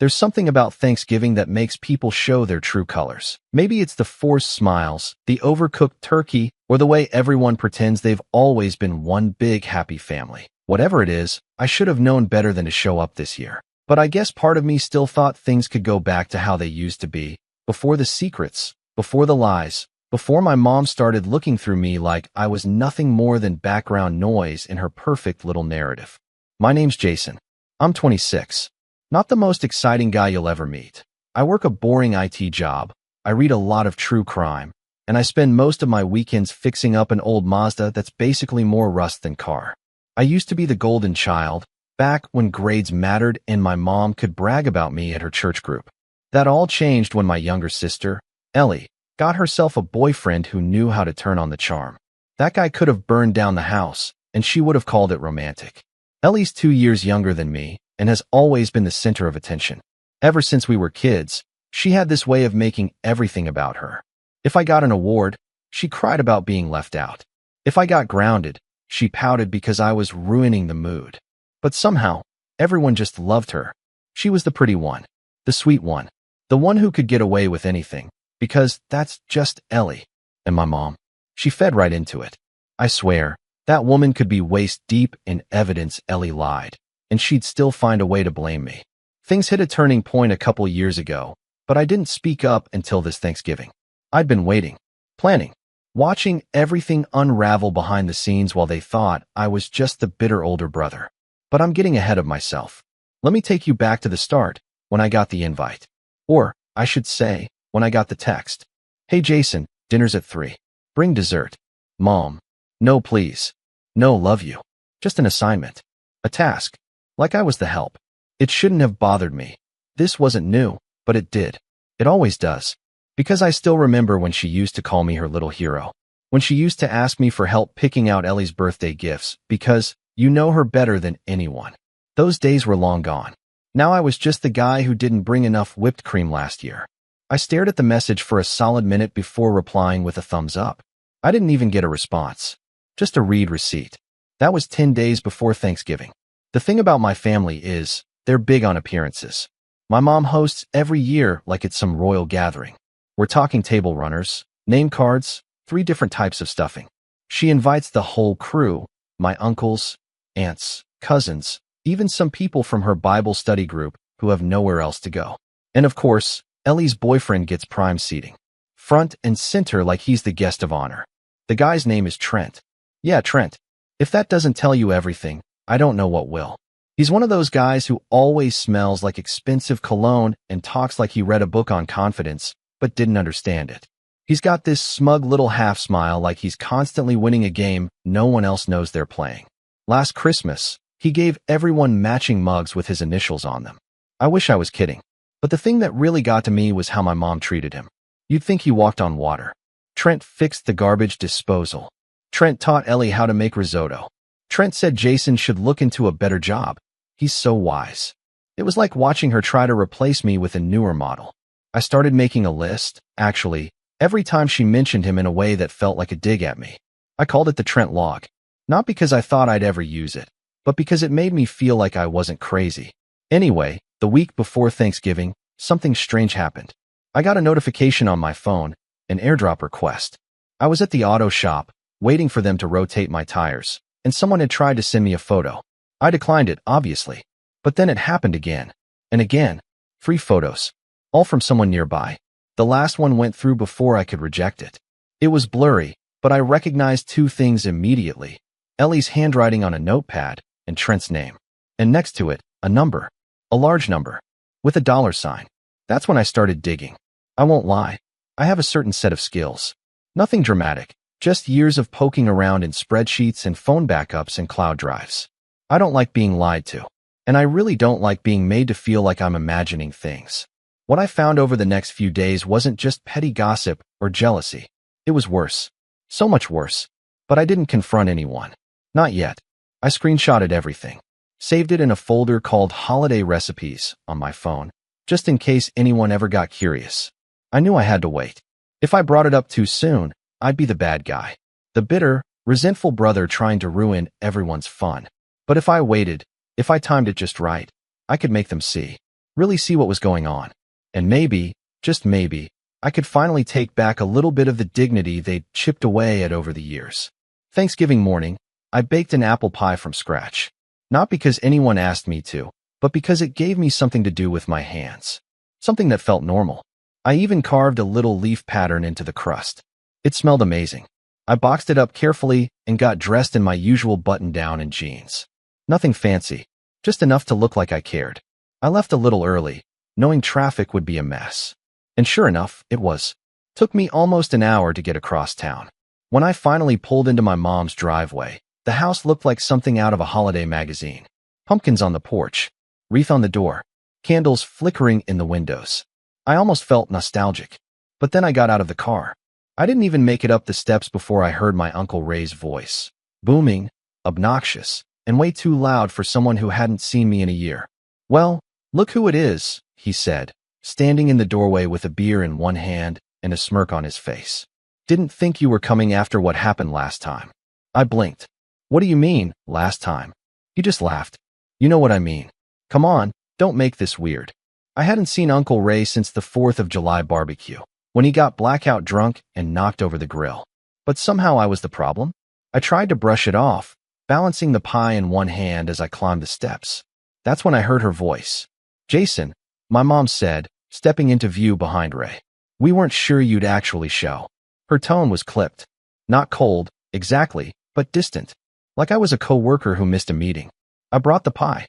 There's something about Thanksgiving that makes people show their true colors. Maybe it's the forced smiles, the overcooked turkey, or the way everyone pretends they've always been one big happy family. Whatever it is, I should have known better than to show up this year. But I guess part of me still thought things could go back to how they used to be, before the secrets, before the lies, before my mom started looking through me like I was nothing more than background noise in her perfect little narrative. My name's Jason. I'm 26. Not the most exciting guy you'll ever meet. I work a boring IT job, I read a lot of true crime, and I spend most of my weekends fixing up an old Mazda that's basically more rust than car. I used to be the golden child, back when grades mattered and my mom could brag about me at her church group. That all changed when my younger sister, Ellie, got herself a boyfriend who knew how to turn on the charm. That guy could have burned down the house, and she would have called it romantic. Ellie's 2 years younger than me and has always been the center of attention. Ever since we were kids, she had this way of making everything about her. If I got an award, she cried about being left out. If I got grounded, she pouted because I was ruining the mood. But somehow, everyone just loved her. She was the pretty one, the sweet one, the one who could get away with anything, because that's just Ellie. And my mom, she fed right into it. I swear, that woman could be waist deep in evidence Ellie lied, and she'd still find a way to blame me. Things hit a turning point a couple years ago, but I didn't speak up until this Thanksgiving. I'd been waiting, planning, watching everything unravel behind the scenes while they thought I was just the bitter older brother. But I'm getting ahead of myself. Let me take you back to the start, when I got the invite. Or, I should say, when I got the text. Hey Jason, dinner's at 3. Bring dessert. Mom. No please. No love you. Just an assignment. A task. Like I was the help. It shouldn't have bothered me. This wasn't new, but it did. It always does. Because I still remember when she used to call me her little hero. When she used to ask me for help picking out Ellie's birthday gifts, because you know her better than anyone. Those days were long gone. Now I was just the guy who didn't bring enough whipped cream last year. I stared at the message for a solid minute before replying with a thumbs up. I didn't even get a response. Just a read receipt. That was 10 days before Thanksgiving. The thing about my family is, they're big on appearances. My mom hosts every year like it's some royal gathering. We're talking table runners, name cards, 3 different types of stuffing. She invites the whole crew, my uncles, aunts, cousins, even some people from her Bible study group who have nowhere else to go. And of course, Ellie's boyfriend gets prime seating. Front and center like he's the guest of honor. The guy's name is Trent. Yeah, Trent. If that doesn't tell you everything, I don't know what will. He's one of those guys who always smells like expensive cologne and talks like he read a book on confidence, but didn't understand it. He's got this smug little half smile like he's constantly winning a game no one else knows they're playing. Last Christmas, he gave everyone matching mugs with his initials on them. I wish I was kidding. But the thing that really got to me was how my mom treated him. You'd think he walked on water. Trent fixed the garbage disposal. Trent taught Ellie how to make risotto. Trent said Jason should look into a better job. He's so wise. It was like watching her try to replace me with a newer model. I started making a list, actually, every time she mentioned him in a way that felt like a dig at me. I called it the Trent log. Not because I thought I'd ever use it, but because it made me feel like I wasn't crazy. Anyway, the week before Thanksgiving, something strange happened. I got a notification on my phone, an airdrop request. I was at the auto shop, waiting for them to rotate my tires, and someone had tried to send me a photo. I declined it, obviously. But then it happened again. And again. 3 photos. All from someone nearby. The last one went through before I could reject it. It was blurry, but I recognized 2 things immediately. Ellie's handwriting on a notepad, and Trent's name. And next to it, a number. A large number. With a $sign. That's when I started digging. I won't lie. I have a certain set of skills. Nothing dramatic. Just years of poking around in spreadsheets and phone backups and cloud drives. I don't like being lied to. And I really don't like being made to feel like I'm imagining things. What I found over the next few days wasn't just petty gossip or jealousy. It was worse. So much worse. But I didn't confront anyone. Not yet. I screenshotted everything. Saved it in a folder called Holiday Recipes on my phone, just in case anyone ever got curious. I knew I had to wait. If I brought it up too soon, I'd be the bad guy. The bitter, resentful brother trying to ruin everyone's fun. But if I waited, if I timed it just right, I could make them see. really see what was going on. And maybe, just maybe, I could finally take back a little bit of the dignity they'd chipped away at over the years. Thanksgiving morning, I baked an apple pie from scratch. Not because anyone asked me to, but because it gave me something to do with my hands. Something that felt normal. I even carved a little leaf pattern into the crust. It smelled amazing. I boxed it up carefully and got dressed in my usual button-down and jeans. Nothing fancy, just enough to look like I cared. I left a little early, knowing traffic would be a mess. And sure enough, it was. Took me almost an hour to get across town. When I finally pulled into my mom's driveway, the house looked like something out of a holiday magazine. Pumpkins on the porch, wreath on the door, candles flickering in the windows. I almost felt nostalgic. But then I got out of the car. I didn't even make it up the steps before I heard my Uncle Ray's voice. Booming, obnoxious, and way too loud for someone who hadn't seen me in a year. "Well, look who it is," he said, standing in the doorway with a beer in one hand and a smirk on his face. "Didn't think you were coming after what happened last time." I blinked. "What do you mean, last time?" He just laughed. "You know what I mean. Come on, don't make this weird." I hadn't seen Uncle Ray since the 4th of July barbecue, when he got blackout drunk and knocked over the grill. But somehow I was the problem. I tried to brush it off, balancing the pie in one hand as I climbed the steps. That's when I heard her voice. "Jason," my mom said, stepping into view behind Ray. "We weren't sure you'd actually show." Her tone was clipped. Not cold, exactly, but distant. Like I was a co-worker who missed a meeting. "I brought the pie,"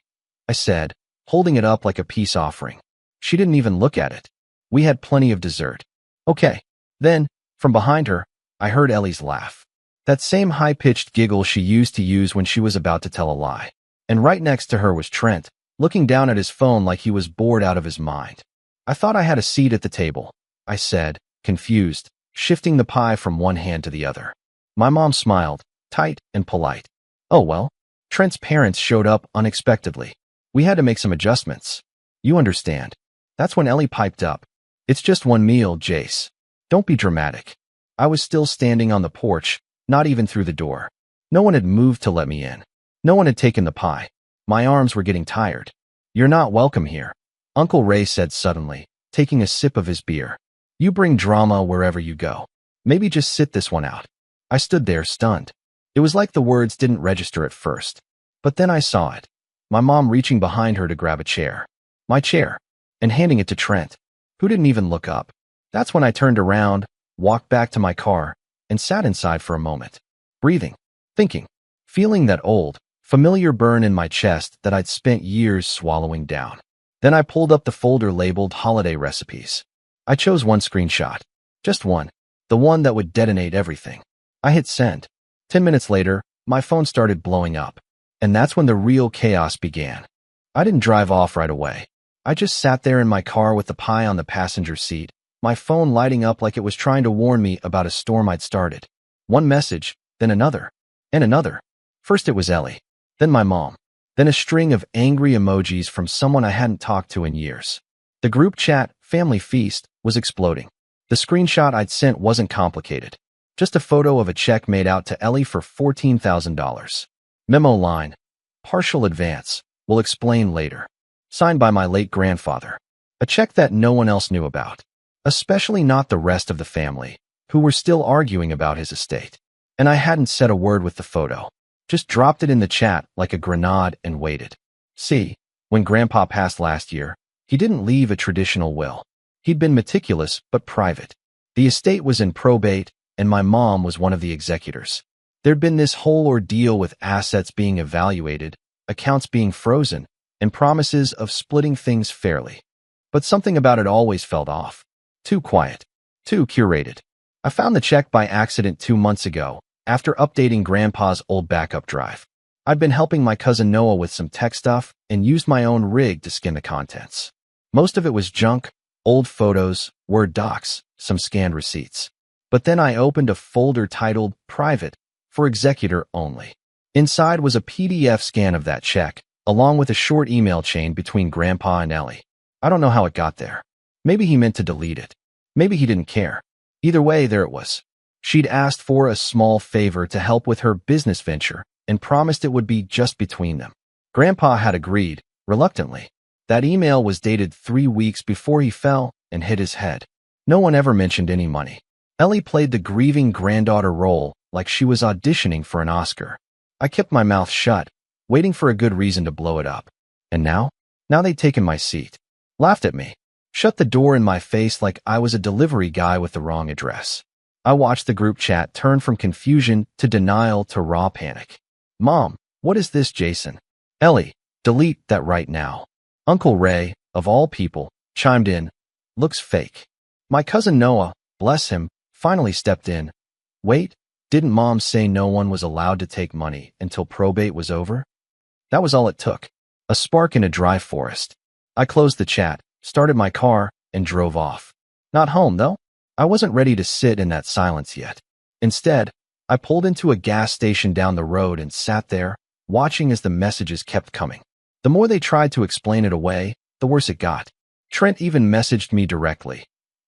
I said, holding it up like a peace offering. She didn't even look at it. We had plenty of dessert. "Okay." Then, from behind her, I heard Ellie's laugh. That same high-pitched giggle she used to use when she was about to tell a lie. And right next to her was Trent, looking down at his phone like he was bored out of his mind. "I thought I had a seat at the table," I said, confused, shifting the pie from one hand to the other. My mom smiled, tight and polite. "Oh well." Trent's parents showed up unexpectedly. We had to make some adjustments. "You understand." That's when Ellie piped up. "It's just one meal, Jace. Don't be dramatic." I was still standing on the porch, not even through the door. No one had moved to let me in. No one had taken the pie. My arms were getting tired. "You're not welcome here," Uncle Ray said suddenly, taking a sip of his beer. "You bring drama wherever you go. Maybe just sit this one out." I stood there, stunned. It was like the words didn't register at first. But then I saw it. My mom reaching behind her to grab a chair. My chair. And handing it to Trent, who didn't even look up. That's when I turned around, walked back to my car, and sat inside for a moment. Breathing. Thinking. Feeling that old, familiar burn in my chest that I'd spent years swallowing down. Then I pulled up the folder labeled Holiday Recipes. I chose one screenshot. Just one. The one that would detonate everything. I hit send. 10 minutes later, my phone started blowing up. And that's when the real chaos began. I didn't drive off right away. I just sat there in my car with the pie on the passenger seat, my phone lighting up like it was trying to warn me about a storm I'd started. One message, then another, and another. First it was Ellie, then my mom, then a string of angry emojis from someone I hadn't talked to in years. The group chat, Family Feast, was exploding. The screenshot I'd sent wasn't complicated. Just a photo of a check made out to Ellie for $14,000. Memo line, partial advance, will explain later. Signed by my late grandfather. A check that no one else knew about. Especially not the rest of the family, who were still arguing about his estate. And I hadn't said a word with the photo. Just dropped it in the chat like a grenade and waited. See, when Grandpa passed last year, he didn't leave a traditional will. He'd been meticulous but private. The estate was in probate, and my mom was one of the executors. There'd been this whole ordeal with assets being evaluated, accounts being frozen, and promises of splitting things fairly. But something about it always felt off. Too quiet. Too curated. I found the check by accident 2 months ago, after updating Grandpa's old backup drive. I'd been helping my cousin Noah with some tech stuff and used my own rig to skim the contents. Most of it was junk, old photos, Word docs, some scanned receipts. But then I opened a folder titled Private for Executor Only. Inside was a PDF scan of that check, along with a short email chain between Grandpa and Ellie. I don't know how it got there. Maybe he meant to delete it. Maybe he didn't care. Either way, there it was. She'd asked for a small favor to help with her business venture and promised it would be just between them. Grandpa had agreed, reluctantly. That email was dated 3 weeks before he fell and hit his head. No one ever mentioned any money. Ellie played the grieving granddaughter role like she was auditioning for an Oscar. I kept my mouth shut, waiting for a good reason to blow it up. And now? Now they'd taken my seat. Laughed at me. Shut the door in my face like I was a delivery guy with the wrong address. I watched the group chat turn from confusion to denial to raw panic. Mom, what is this, Jason? Ellie, delete that right now. Uncle Ray, of all people, chimed in. Looks fake. My cousin Noah, bless him, finally stepped in. Wait, didn't Mom say no one was allowed to take money until probate was over? That was all it took. A spark in a dry forest. I closed the chat, started my car, and drove off. Not home, though. I wasn't ready to sit in that silence yet. Instead, I pulled into a gas station down the road and sat there, watching as the messages kept coming. The more they tried to explain it away, the worse it got. Trent even messaged me directly.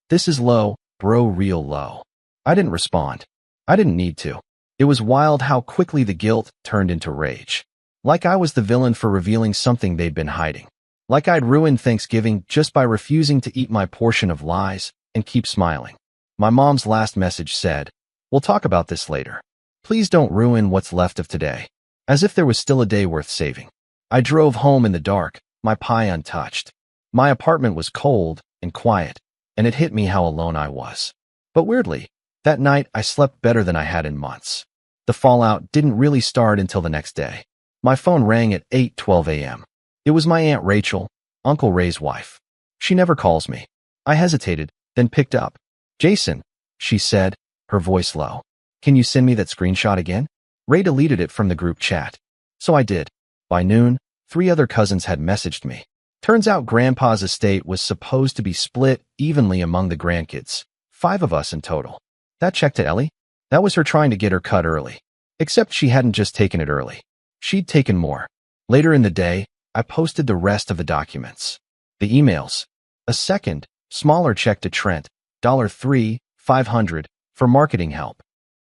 This is low, bro, real low. I didn't respond. I didn't need to. It was wild how quickly the guilt turned into rage. Like I was the villain for revealing something they'd been hiding. Like I'd ruined Thanksgiving just by refusing to eat my portion of lies and keep smiling. My mom's last message said, "We'll talk about this later. Please don't ruin what's left of today." As if there was still a day worth saving. I drove home in the dark, my pie untouched. My apartment was cold and quiet, and it hit me how alone I was. But weirdly, that night I slept better than I had in months. The fallout didn't really start until the next day. My phone rang at 8:12 a.m. It was my Aunt Rachel, Uncle Ray's wife. She never calls me. I hesitated, then picked up. Jason, she said, her voice low. Can you send me that screenshot again? Ray deleted it from the group chat. So I did. By noon, 3 other cousins had messaged me. Turns out Grandpa's estate was supposed to be split evenly among the grandkids. 5 of us in total. That check to Ellie? That was her trying to get her cut early. Except she hadn't just taken it early. She'd taken more. Later in the day, I posted the rest of the documents. The emails. A second, smaller check to Trent, $3,500, for marketing help.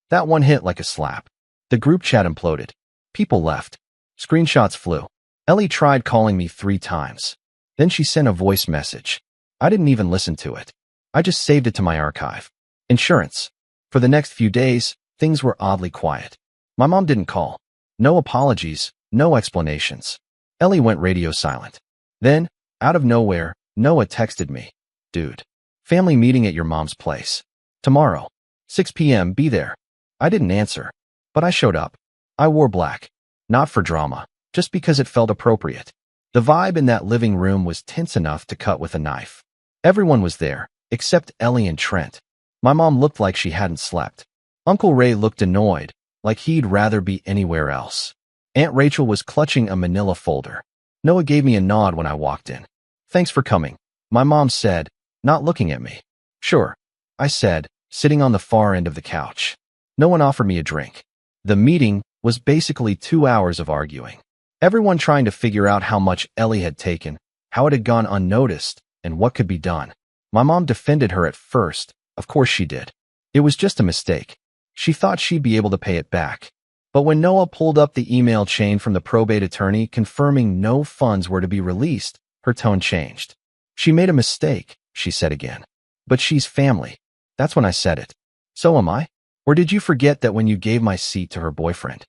That one hit like a slap. The group chat imploded. People left. Screenshots flew. Ellie tried calling me 3 times. Then she sent a voice message. I didn't even listen to it. I just saved it to my archive. Insurance. For the next few days, things were oddly quiet. My mom didn't call. No apologies, no explanations. Ellie went radio silent. Then, out of nowhere, Noah texted me. Dude. Family meeting at your mom's place. Tomorrow. 6 p.m. Be there. I didn't answer. But I showed up. I wore black. Not for drama, just because it felt appropriate. The vibe in that living room was tense enough to cut with a knife. Everyone was there, except Ellie and Trent. My mom looked like she hadn't slept. Uncle Ray looked annoyed, like he'd rather be anywhere else. Aunt Rachel was clutching a manila folder. Noah gave me a nod when I walked in. Thanks for coming, my mom said, not looking at me. Sure, I said, sitting on the far end of the couch. No one offered me a drink. The meeting was basically 2 hours of arguing. Everyone trying to figure out how much Ellie had taken, how it had gone unnoticed, and what could be done. My mom defended her at first. Of course she did. It was just a mistake. She thought she'd be able to pay it back. But when Noah pulled up the email chain from the probate attorney confirming no funds were to be released, her tone changed. She made a mistake, she said again. But she's family. That's when I said it. So am I? Or did you forget that when you gave my seat to her boyfriend?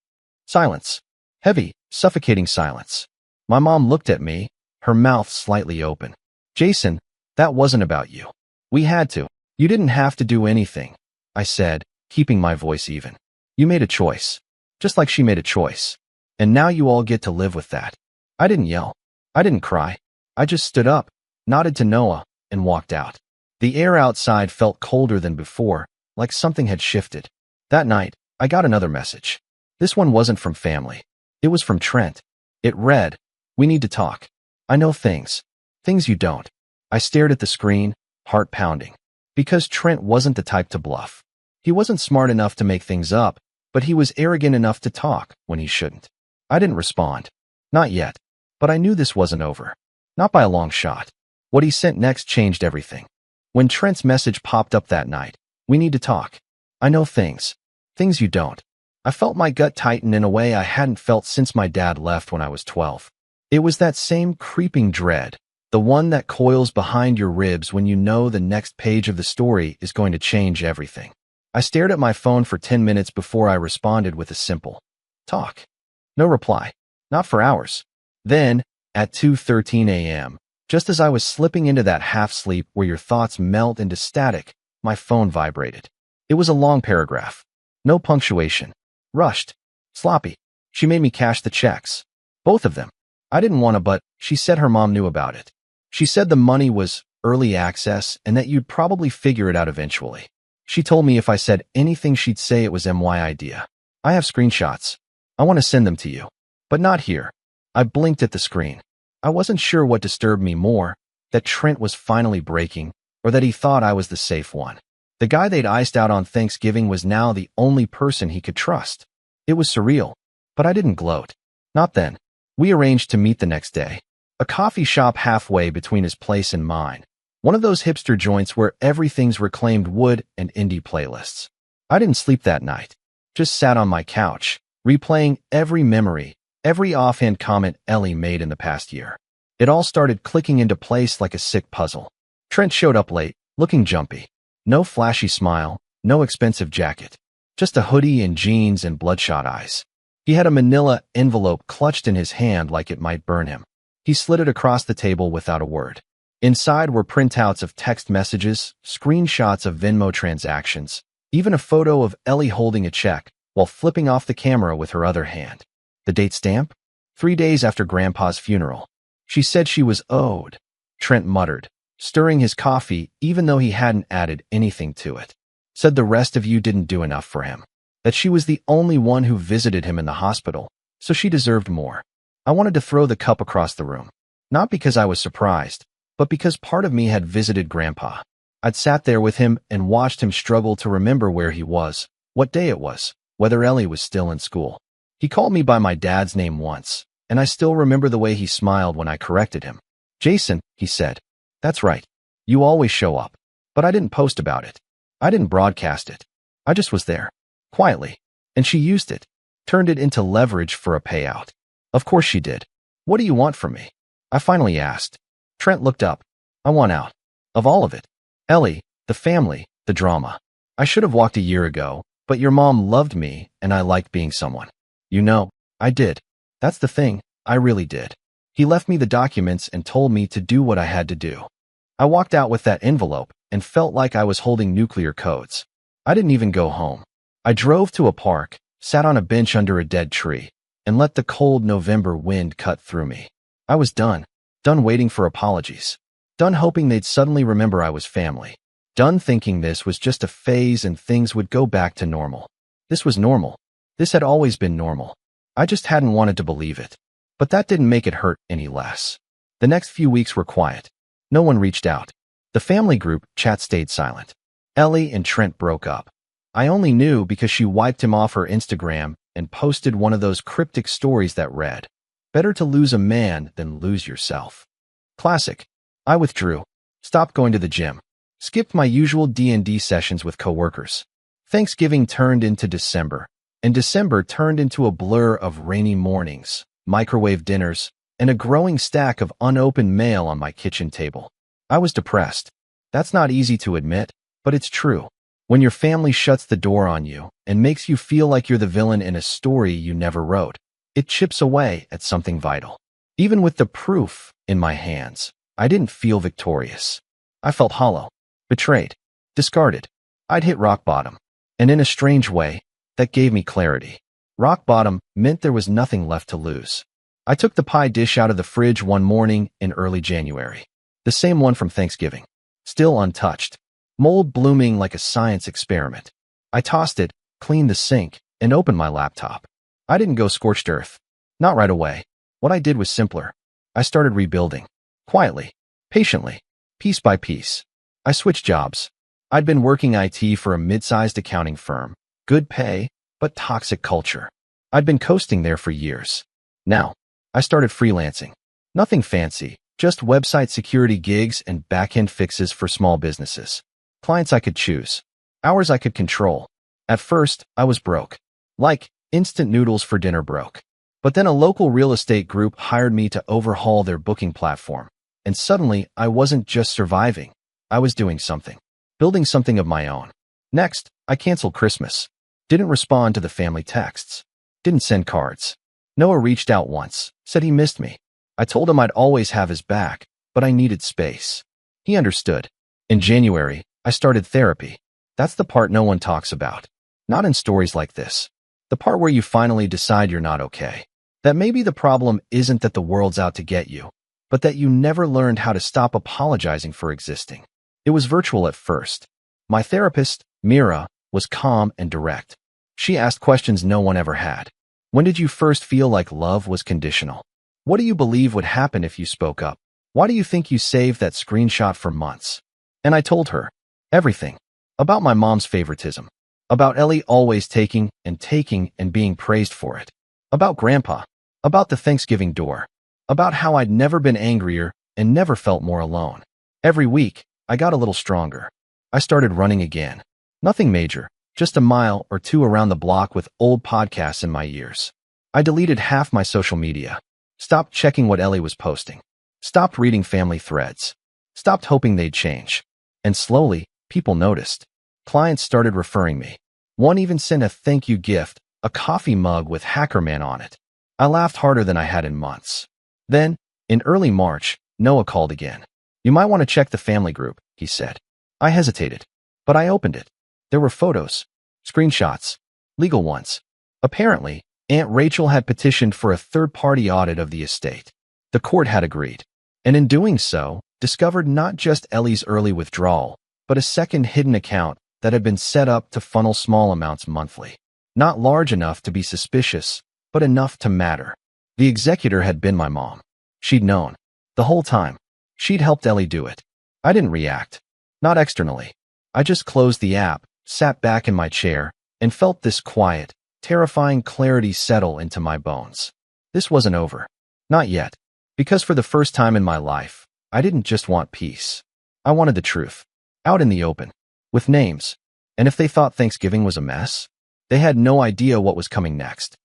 Silence. Heavy, suffocating silence. My mom looked at me, her mouth slightly open. Jason, that wasn't about you. We had to. You didn't have to do anything, I said, keeping my voice even. You made a choice. Just like she made a choice. And now you all get to live with that. I didn't yell. I didn't cry. I just stood up, nodded to Noah, and walked out. The air outside felt colder than before, like something had shifted. That night, I got another message. This one wasn't from family. It was from Trent. It read, "We need to talk. I know things. Things you don't." I stared at the screen, heart pounding. Because Trent wasn't the type to bluff. He wasn't smart enough to make things up, but he was arrogant enough to talk when he shouldn't. I didn't respond. Not yet. But I knew this wasn't over. Not by a long shot. What he sent next changed everything. When Trent's message popped up that night, "We need to talk. I know things. Things you don't." I felt my gut tighten in a way I hadn't felt since my dad left when I was 12. It was that same creeping dread, The one that coils behind your ribs when you know the next page of the story is going to change everything. I stared at my phone for 10 minutes before I responded with a simple talk. No reply. Not for hours. Then, at 2:13 a.m., just as I was slipping into that half-sleep where your thoughts melt into static, my phone vibrated. It was a long paragraph. No punctuation. Rushed. Sloppy. She made me cash the checks. Both of them. I didn't want to, but she said her mom knew about it. She said the money was early access and that you'd probably figure it out eventually. She told me if I said anything she'd say it was my idea. I have screenshots. I want to send them to you. But not here. I blinked at the screen. I wasn't sure what disturbed me more, that Trent was finally breaking, or that he thought I was the safe one. The guy they'd iced out on Thanksgiving was now the only person he could trust. It was surreal, but I didn't gloat. Not then. We arranged to meet the next day. A coffee shop halfway between his place and mine. One of those hipster joints where everything's reclaimed wood and indie playlists. I didn't sleep that night. Just sat on my couch, replaying every memory, every offhand comment Ellie made in the past year. It all started clicking into place like a sick puzzle. Trent showed up late, looking jumpy. No flashy smile, no expensive jacket. Just a hoodie and jeans and bloodshot eyes. He had a manila envelope clutched in his hand like it might burn him. He slid it across the table without a word. Inside were printouts of text messages, screenshots of Venmo transactions, even a photo of Ellie holding a check while flipping off the camera with her other hand. The date stamp? 3 days after Grandpa's funeral. She said she was owed. Trent muttered, stirring his coffee even though he hadn't added anything to it. Said the rest of you didn't do enough for him. That she was the only one who visited him in the hospital, so she deserved more. I wanted to throw the cup across the room. Not because I was surprised, but because part of me had visited Grandpa. I'd sat there with him and watched him struggle to remember where he was, what day it was, whether Ellie was still in school. He called me by my dad's name once, and I still remember the way he smiled when I corrected him. Jason, he said. That's right. You always show up. But I didn't post about it. I didn't broadcast it. I just was there. Quietly. And she used it. Turned it into leverage for a payout. Of course she did. What do you want from me? I finally asked. Trent looked up. I want out. Of all of it. Ellie, the family, the drama. I should have walked a year ago, but your mom loved me and I liked being someone. You know, I did. That's the thing, I really did. He left me the documents and told me to do what I had to do. I walked out with that envelope and felt like I was holding nuclear codes. I didn't even go home. I drove to a park, sat on a bench under a dead tree, and let the cold November wind cut through me. I was done. Done waiting for apologies. Done hoping they'd suddenly remember I was family. Done thinking this was just a phase and things would go back to normal. This was normal. This had always been normal. I just hadn't wanted to believe it. But that didn't make it hurt any less. The next few weeks were quiet. No one reached out. The family group chat stayed silent. Ellie and Trent broke up. I only knew because she wiped him off her Instagram and posted one of those cryptic stories that read, "Better to lose a man than lose yourself." Classic. I withdrew. Stopped going to the gym. Skipped my usual D&D sessions with coworkers. Thanksgiving turned into December, and December turned into a blur of rainy mornings, microwave dinners, and a growing stack of unopened mail on my kitchen table. I was depressed. That's not easy to admit, but it's true. When your family shuts the door on you and makes you feel like you're the villain in a story you never wrote, it chips away at something vital. Even with the proof in my hands, I didn't feel victorious. I felt hollow, betrayed, discarded. I'd hit rock bottom. And in a strange way, that gave me clarity. Rock bottom meant there was nothing left to lose. I took the pie dish out of the fridge one morning in early January. The same one from Thanksgiving. Still untouched. Mold blooming like a science experiment. I tossed it, cleaned the sink, and opened my laptop. I didn't go scorched earth. Not right away. What I did was simpler. I started rebuilding. Quietly. Patiently. Piece by piece. I switched jobs. I'd been working IT for a mid-sized accounting firm. Good pay, but toxic culture. I'd been coasting there for years. Now, I started freelancing. Nothing fancy, just website security gigs and back-end fixes for small businesses. Clients I could choose. Hours I could control. At first, I was broke. Like instant noodles for dinner broke. But then a local real estate group hired me to overhaul their booking platform. and suddenly I wasn't just surviving. I was doing something, building something of my own. Next, I canceled Christmas. Didn't respond to the family texts. Didn't send cards. Noah reached out once, said he missed me. I told him I'd always have his back, but I needed space. He understood. In January, I started therapy. That's the part no one talks about. Not in stories like this. The part where you finally decide you're not okay. That maybe the problem isn't that the world's out to get you, but that you never learned how to stop apologizing for existing. It was virtual at first. My therapist, Mira, was calm and direct. She asked questions no one ever had. When did you first feel like love was conditional? What do you believe would happen if you spoke up? Why do you think you saved that screenshot for months? And I told her everything. About my mom's favoritism. About Ellie always taking and being praised for it. About Grandpa. About the Thanksgiving door. About how I'd never been angrier and never felt more alone. Every week, I got a little stronger. I started running again. Nothing major, just a mile or two around the block with old podcasts in my ears. I deleted half my social media. Stopped checking what Ellie was posting. Stopped reading family threads. Stopped hoping they'd change. And slowly, people noticed. Clients started referring me. One even sent a thank you gift, a coffee mug with Hackerman on it. I laughed harder than I had in months. Then, in early March, Noah called again. You might want to check the family group, he said. I hesitated, but I opened it. There were photos, screenshots, legal ones. Apparently, Aunt Rachel had petitioned for a third-party audit of the estate. The court had agreed, and in doing so, discovered not just Ellie's early withdrawal, but a second hidden account that had been set up to funnel small amounts monthly. Not large enough to be suspicious, but enough to matter. The executor had been my mom. She'd known. The whole time. She'd helped Ellie do it. I didn't react. Not externally. I just closed the app, sat back in my chair, and felt this quiet, terrifying clarity settle into my bones. This wasn't over. Not yet. Because for the first time in my life, I didn't just want peace. I wanted the truth. Out in the open. With names. And if they thought Thanksgiving was a mess, they had no idea what was coming next.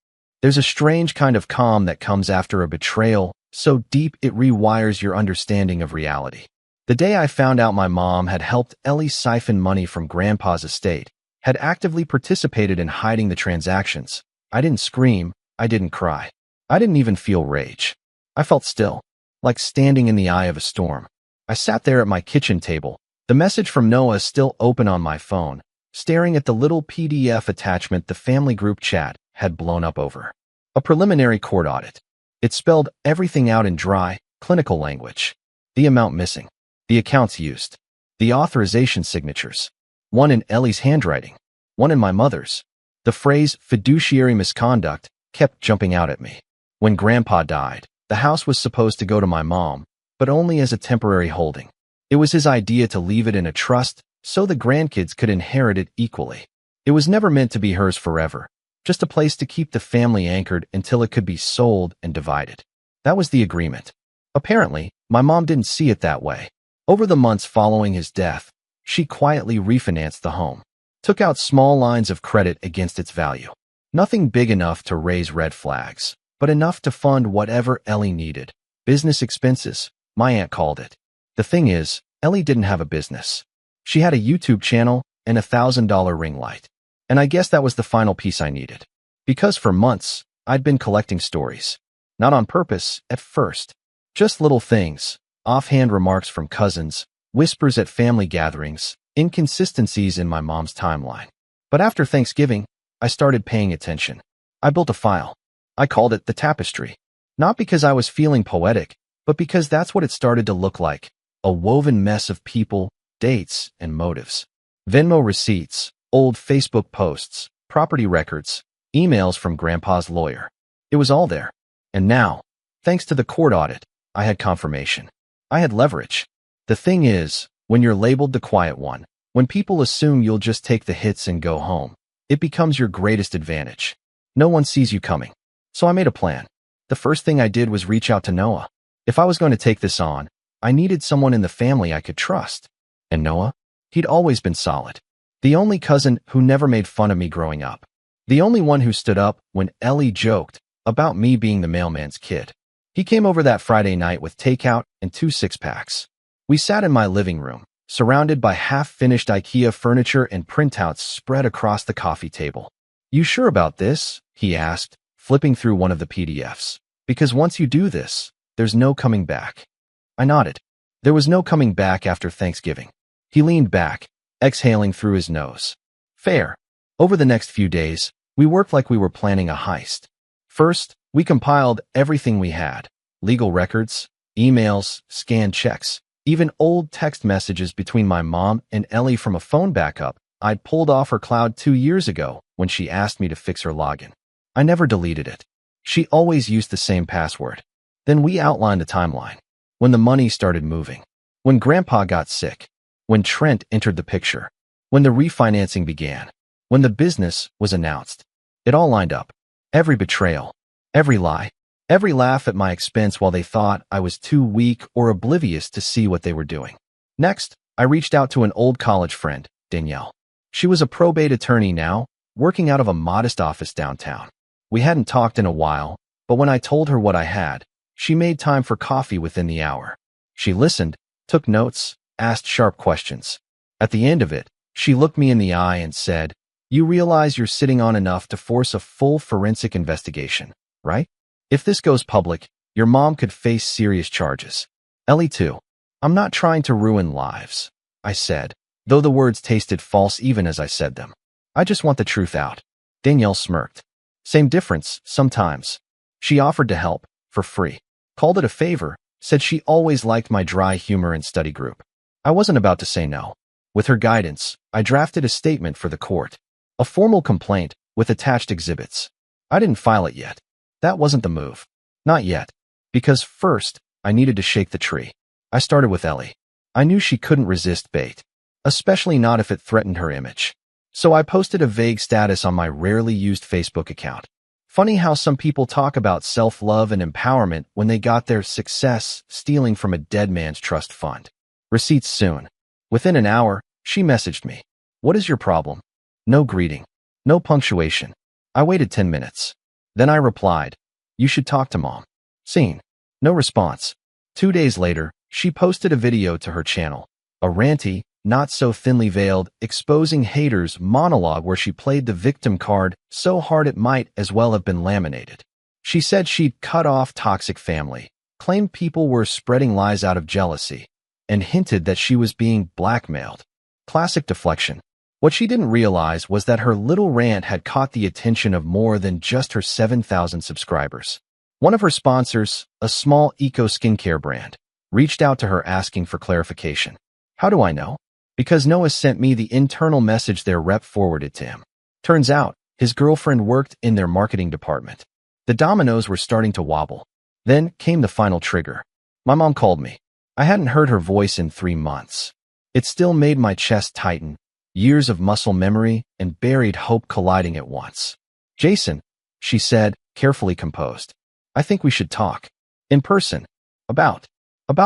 There's a strange kind of calm that comes after a betrayal, so deep it rewires your understanding of reality. The day I found out my mom had helped Ellie siphon money from Grandpa's estate, had actively participated in hiding the transactions, I didn't scream, I didn't cry. I didn't even feel rage. I felt still, like standing in the eye of a storm. I sat there at my kitchen table, the message from Noah still open on my phone, staring at the little PDF attachment the family group chat had blown up over. A preliminary court audit. It spelled everything out in dry, clinical language. The amount missing. The accounts used. The authorization signatures. One in Ellie's handwriting. One in my mother's. The phrase fiduciary misconduct kept jumping out at me. When Grandpa died, the house was supposed to go to my mom, but only as a temporary holding. It was his idea to leave it in a trust so the grandkids could inherit it equally. It was never meant to be hers forever, just a place to keep the family anchored until it could be sold and divided. That was the agreement. Apparently, my mom didn't see it that way. Over the months following his death, she quietly refinanced the home, took out small lines of credit against its value. Nothing big enough to raise red flags, but enough to fund whatever Ellie needed. Business expenses, my aunt called it. The thing is, Ellie didn't have a business. She had a YouTube channel and a $1,000 ring light. And I guess that was the final piece I needed. Because for months, I'd been collecting stories. Not on purpose, at first. Just little things, offhand remarks from cousins, whispers at family gatherings, inconsistencies in my mom's timeline. But after Thanksgiving, I started paying attention. I built a file. I called it the tapestry. Not because I was feeling poetic, but because that's what it started to look like. A woven mess of people, dates, and motives. Venmo receipts, old Facebook posts, property records, emails from Grandpa's lawyer. It was all there. And now, thanks to the court audit, I had confirmation. I had leverage. The thing is, when you're labeled the quiet one, when people assume you'll just take the hits and go home, it becomes your greatest advantage. No one sees you coming. So I made a plan. The first thing I did was reach out to Noah. If I was going to take this on, I needed someone in the family I could trust. And Noah? He'd always been solid. The only cousin who never made fun of me growing up. The only one who stood up when Ellie joked about me being the mailman's kid. He came over that Friday night with takeout and 2 six-packs. We sat in my living room, surrounded by half-finished IKEA furniture and printouts spread across the coffee table. "You sure about this?" he asked, flipping through one of the PDFs. "Because once you do this, there's no coming back." I nodded. There was no coming back after Thanksgiving. He leaned back, exhaling through his nose. "Fair." Over the next few days, we worked like we were planning a heist. First, we compiled everything we had: legal records, emails, scanned checks, even old text messages between my mom and Ellie from a phone backup I'd pulled off her cloud 2 years ago when she asked me to fix her login. I never deleted it. She always used the same password. Then we outlined a timeline. When the money started moving. When Grandpa got sick. When Trent entered the picture. When the refinancing began. When the business was announced. It all lined up. Every betrayal. Every lie. Every laugh at my expense while they thought I was too weak or oblivious to see what they were doing. Next, I reached out to an old college friend, Danielle. She was a probate attorney now, working out of a modest office downtown. We hadn't talked in a while, but when I told her what I had, she made time for coffee within the hour. She listened, took notes, asked sharp questions. At the end of it, she looked me in the eye and said, "You realize you're sitting on enough to force a full forensic investigation, right? If this goes public, your mom could face serious charges. Ellie too. I'm not trying to ruin lives," I said, though the words tasted false even as I said them. "I just want the truth out." Danielle smirked. "Same difference, sometimes." She offered to help, for free. Called it a favor, said she always liked my dry humor in study group. I wasn't about to say no. With her guidance, I drafted a statement for the court. A formal complaint with attached exhibits. I didn't file it yet. That wasn't the move. Not yet. Because first, I needed to shake the tree. I started with Ellie. I knew she couldn't resist bait. Especially not if it threatened her image. So I posted a vague status on my rarely used Facebook account. Funny how some people talk about self-love and empowerment when they got their success stealing from a dead man's trust fund. Receipts soon. Within an hour, she messaged me. "What is your problem?" No greeting. No punctuation. I waited 10 minutes. Then I replied, "You should talk to Mom." Seen. No response. 2 days later, she posted a video to her channel. A ranty, not so thinly veiled, exposing haters monologue where she played the victim card so hard it might as well have been laminated. She said she'd cut off toxic family, claimed people were spreading lies out of jealousy, and hinted that she was being blackmailed. Classic deflection. What she didn't realize was that her little rant had caught the attention of more than just her 7,000 subscribers. One of her sponsors, a small eco-skincare brand, reached out to her asking for clarification. How do I know? Because Noah sent me the internal message their rep forwarded to him. Turns out, his girlfriend worked in their marketing department. The dominoes were starting to wobble. Then came the final trigger. My mom called me. I hadn't heard her voice in 3 months. It still made my chest tighten. Years of muscle memory and buried hope colliding at once. "Jason," she said, carefully composed. "I think we should talk. In person. About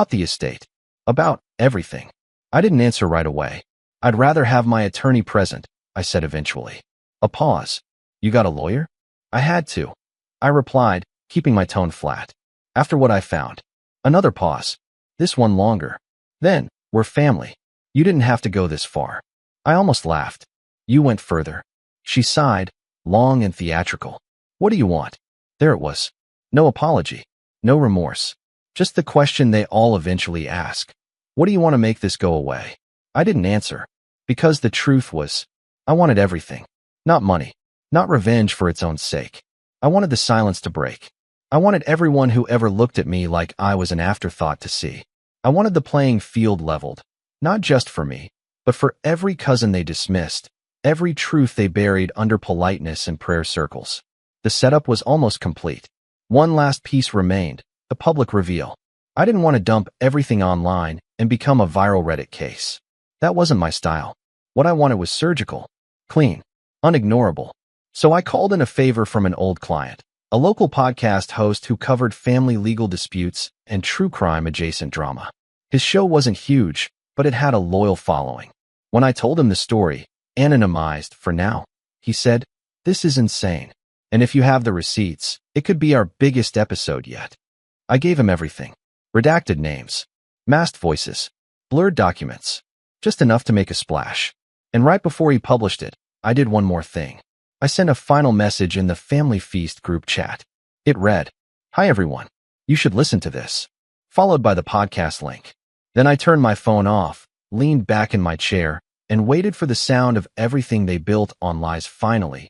the estate. About everything." I didn't answer right away. "I'd rather have my attorney present," I said eventually. A pause. "You got a lawyer?" "I had to," I replied, keeping my tone flat. "After what I found." Another pause. This one longer. "Then, we're family. You didn't have to go this far." I almost laughed. "You went further." She sighed, long and theatrical. "What do you want?" There it was. No apology. No remorse. Just the question they all eventually ask. "What do you want to make this go away?" I didn't answer. Because the truth was, I wanted everything. Not money. Not revenge for its own sake. I wanted the silence to break. I wanted everyone who ever looked at me like I was an afterthought to see. I wanted the playing field leveled. Not just for me, but for every cousin they dismissed, every truth they buried under politeness and prayer circles. The setup was almost complete. One last piece remained, the public reveal. I didn't want to dump everything online and become a viral Reddit case. That wasn't my style. What I wanted was surgical, clean, unignorable. So I called in a favor from an old client, a local podcast host who covered family legal disputes and true crime adjacent drama. His show wasn't huge, but it had a loyal following. When I told him the story, anonymized for now, he said, "This is insane. And if you have the receipts, it could be our biggest episode yet." I gave him everything. Redacted names, masked voices, blurred documents, just enough to make a splash. And right before he published it, I did one more thing. I sent a final message in the Family Feast group chat. It read, "Hi everyone. You should listen to this," followed by the podcast link. Then I turned my phone off, leaned back in my chair, and waited for the sound of everything they built on lies finally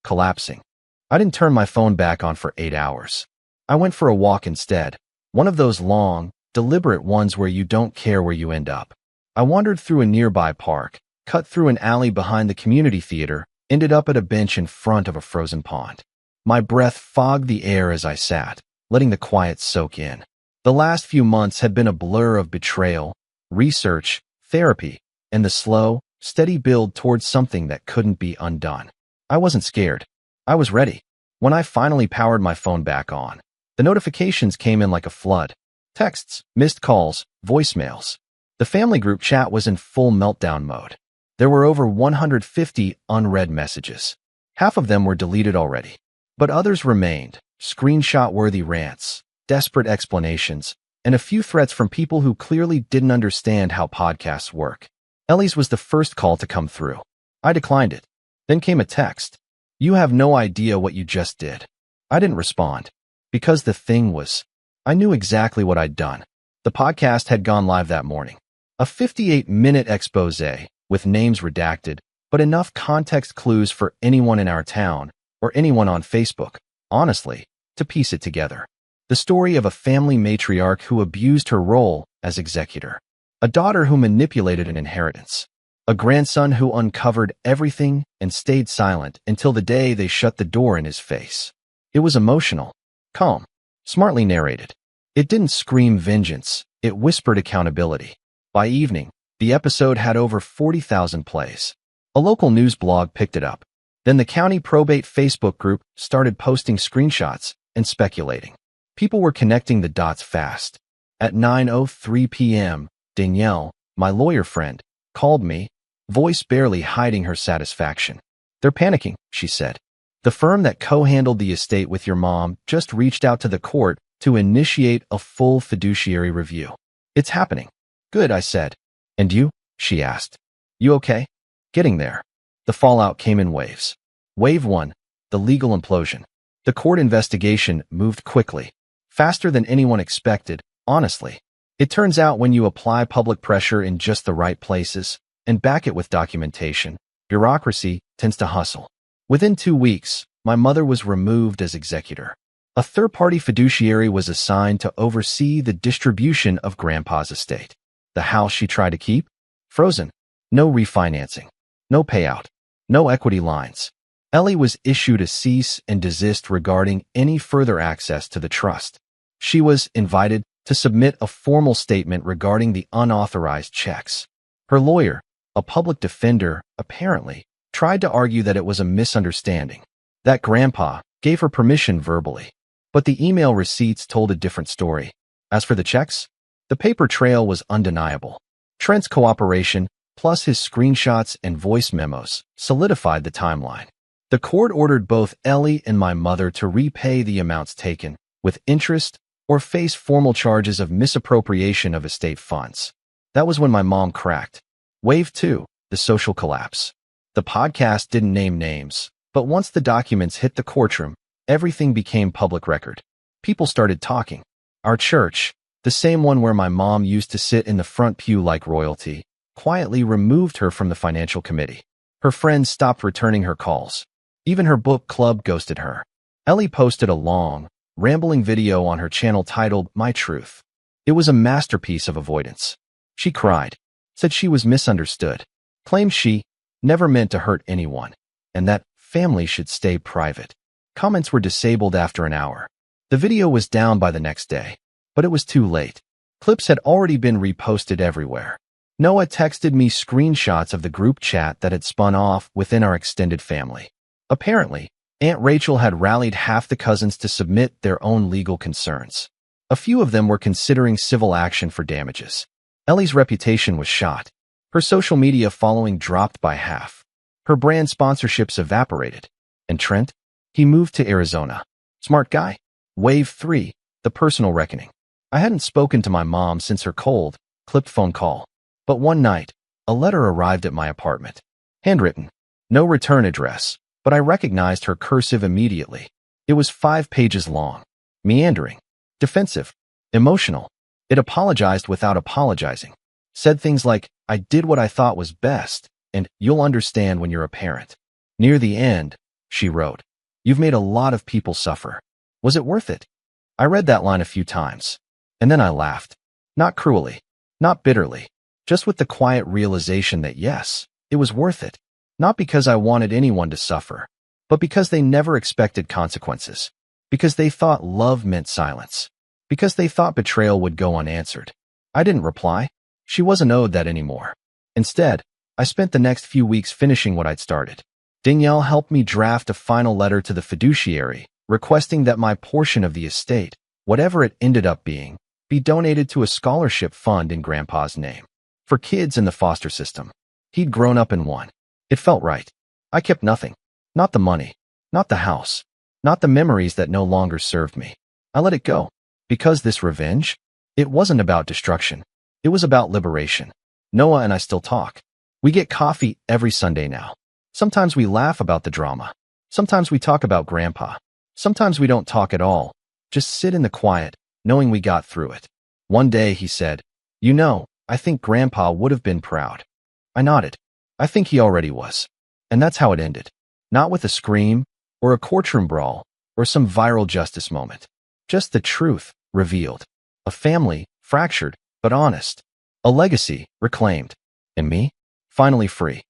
collapsing. I didn't turn my phone back on for 8 hours. I went for a walk instead, one of those long, deliberate ones where you don't care where you end up. I wandered through a nearby park, cut through an alley behind the community theater, ended up at a bench in front of a frozen pond. My breath fogged the air as I sat, letting the quiet soak in. The last few months had been a blur of betrayal, research, therapy, and the slow, steady build towards something that couldn't be undone. I wasn't scared. I was ready. When I finally powered my phone back on, the notifications came in like a flood. Texts, missed calls, voicemails. The family group chat was in full meltdown mode. There were over 150 unread messages. Half of them were deleted already, but others remained, screenshot-worthy rants, desperate explanations, and a few threats from people who clearly didn't understand how podcasts work. Ellie's was the first call to come through. I declined it. Then came a text. "You have no idea what you just did." I didn't respond, because the thing was, I knew exactly what I'd done. The podcast had gone live that morning. A 58-minute expose, with names redacted, but enough context clues for anyone in our town, or anyone on Facebook, honestly, to piece it together. The story of a family matriarch who abused her role as executor, a daughter who manipulated an inheritance, a grandson who uncovered everything and stayed silent until the day they shut the door in his face. It was emotional, calm, smartly narrated. It didn't scream vengeance, it whispered accountability. By evening, the episode had over 40,000 plays. A local news blog picked it up. Then the county probate Facebook group started posting screenshots and speculating. People were connecting the dots fast. At 9:03 p.m., Danielle, my lawyer friend, called me, voice barely hiding her satisfaction. "They're panicking," she said. "The firm that co-handled the estate with your mom just reached out to the court to initiate a full fiduciary review. It's happening." "Good," I said. "And you?" she asked. "You okay?" "Getting there." The fallout came in waves. Wave 1, the legal implosion. The court investigation moved quickly, faster than anyone expected, honestly. It turns out when you apply public pressure in just the right places and back it with documentation, bureaucracy tends to hustle. Within 2 weeks, my mother was removed as executor. A third-party fiduciary was assigned to oversee the distribution of Grandpa's estate. The house she tried to keep? Frozen. No refinancing. No payout. No equity lines. Ellie was issued a cease and desist regarding any further access to the trust. She was invited to submit a formal statement regarding the unauthorized checks. Her lawyer, a public defender, apparently, tried to argue that it was a misunderstanding, that Grandpa gave her permission verbally. But the email receipts told a different story. As for the checks, the paper trail was undeniable. Trent's cooperation, plus his screenshots and voice memos, solidified the timeline. The court ordered both Ellie and my mother to repay the amounts taken, with interest, or face formal charges of misappropriation of estate funds. That was when my mom cracked. Wave 2, the social collapse. The podcast didn't name names, but once the documents hit the courtroom, everything became public record. People started talking. Our church, the same one where my mom used to sit in the front pew like royalty, quietly removed her from the financial committee. Her friends stopped returning her calls. Even her book club ghosted her. Ellie posted a long, rambling video on her channel titled My Truth. It was a masterpiece of avoidance. She cried, said she was misunderstood, claimed she never meant to hurt anyone, and that family should stay private. Comments were disabled after an hour. The video was down by the next day, but it was too late. Clips had already been reposted everywhere. Noah texted me screenshots of the group chat that had spun off within our extended family. Apparently, Aunt Rachel had rallied half the cousins to submit their own legal concerns. A few of them were considering civil action for damages. Ellie's reputation was shot. Her social media following dropped by half. Her brand sponsorships evaporated. And Trent? He moved to Arizona. Smart guy. Wave 3, the personal reckoning. I hadn't spoken to my mom since her cold, clipped phone call. But one night, a letter arrived at my apartment. Handwritten. No return address, but I recognized her cursive immediately. It was 5 pages long. Meandering. Defensive. Emotional. It apologized without apologizing. Said things like, I did what I thought was best, and you'll understand when you're a parent. Near the end, she wrote, you've made a lot of people suffer. Was it worth it? I read that line a few times, and then I laughed. Not cruelly, not bitterly, just with the quiet realization that yes, it was worth it. Not because I wanted anyone to suffer, but because they never expected consequences. Because they thought love meant silence. Because they thought betrayal would go unanswered. I didn't reply. She wasn't owed that anymore. Instead, I spent the next few weeks finishing what I'd started. Danielle helped me draft a final letter to the fiduciary, requesting that my portion of the estate, whatever it ended up being, be donated to a scholarship fund in Grandpa's name. For kids in the foster system. He'd grown up in one. It felt right. I kept nothing. Not the money. Not the house. Not the memories that no longer served me. I let it go. Because this revenge? It wasn't about destruction. It was about liberation. Noah and I still talk. We get coffee every Sunday now. Sometimes we laugh about the drama. Sometimes we talk about Grandpa. Sometimes we don't talk at all. Just sit in the quiet, knowing we got through it. One day he said, you know, I think Grandpa would have been proud. I nodded. I think he already was. And that's how it ended. Not with a scream, or a courtroom brawl, or some viral justice moment. Just the truth, revealed. A family, fractured, but honest. A legacy, reclaimed. And me? Finally free.